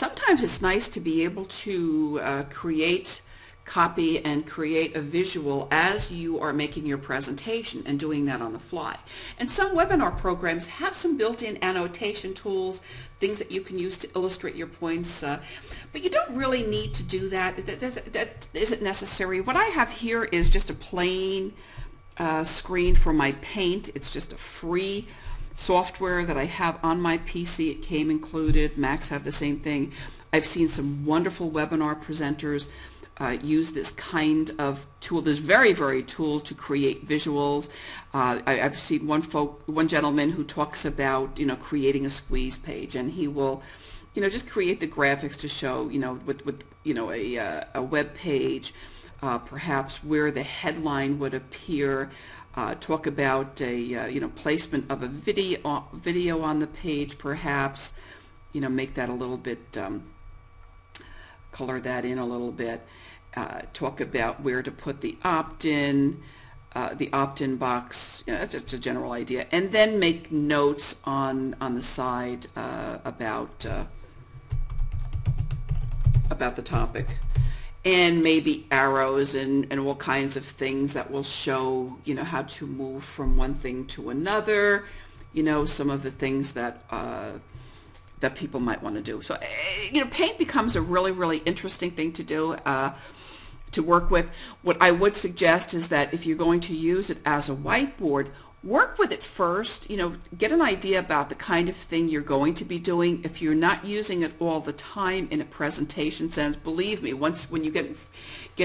Sometimes it's nice to be able to copy and create a visual as you are making your presentation and doing that on the fly. And some webinar programs have some built-in annotation tools, things that you can use to illustrate your points, but you don't really need to do that. That isn't necessary. What I have here is just a plain screen for my Paint. It's just a free software that I have on my PC. It came included. Macs have the same thing. I've seen some wonderful webinar presenters use this kind of tool, this very tool to create visuals. I've seen one gentleman who talks about creating a squeeze page, and he will just create the graphics to show with a web page, perhaps where the headline would appear. Talk about a placement of a video on the page, perhaps make that a little bit, color that in a little bit. Talk about where to put the opt-in box. That's just a general idea, and then make notes on the side about the topic, and maybe arrows and all kinds of things that will show how to move from one thing to another. Some of the things that that people might want to do. So Paint becomes a really interesting thing to do, to work with. What I would suggest is that if you're going to use it as a whiteboard, work with it first, get an idea about the kind of thing you're going to be doing. If you're not using it all the time in a presentation sense, believe me, when you get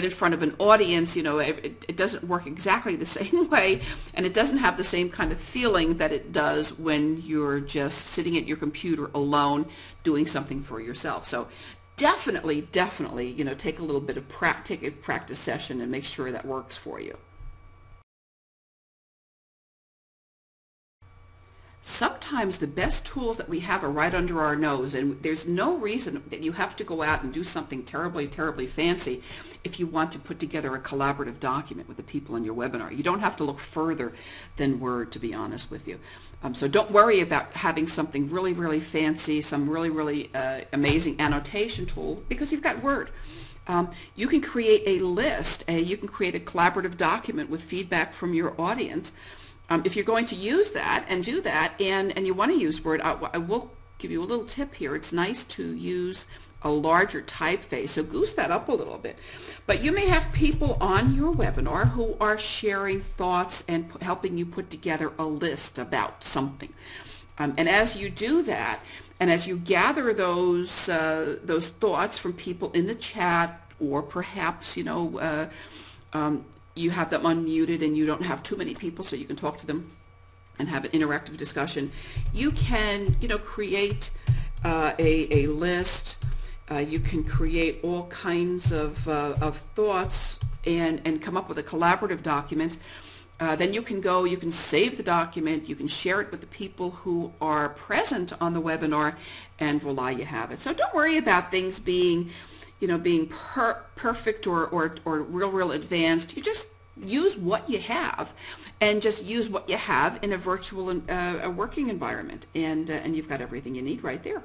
in front of an audience, it doesn't work exactly the same way, and it doesn't have the same kind of feeling that it does when you're just sitting at your computer alone doing something for yourself. So definitely, take a little bit of practice session and make sure that works for you. Sometimes the best tools that we have are right under our nose, and there's no reason that you have to go out and do something terribly fancy if you want to put together a collaborative document with the people in your webinar. You don't have to look further than Word, to be honest with you. So don't worry about having something really fancy, some really amazing annotation tool, because you've got Word. You can create a list, you can create a collaborative document with feedback from your audience. If you're going to use that and do that, and you want to use Word, I will give you a little tip here. It's nice to use a larger typeface, so goose that up a little bit. But you may have people on your webinar who are sharing thoughts and helping you put together a list about something. And as you do that, and as you gather those thoughts from people in the chat, or perhaps you have them unmuted and you don't have too many people so you can talk to them and have an interactive discussion, you can create a list. You can create all kinds of thoughts and come up with a collaborative document. Then you can save the document, you can share it with the people who are present on the webinar, and voila, you have it. So don't worry about things being perfect or real advanced. You just use what you have, and just use what you have in a virtual working environment, and you've got everything you need right there.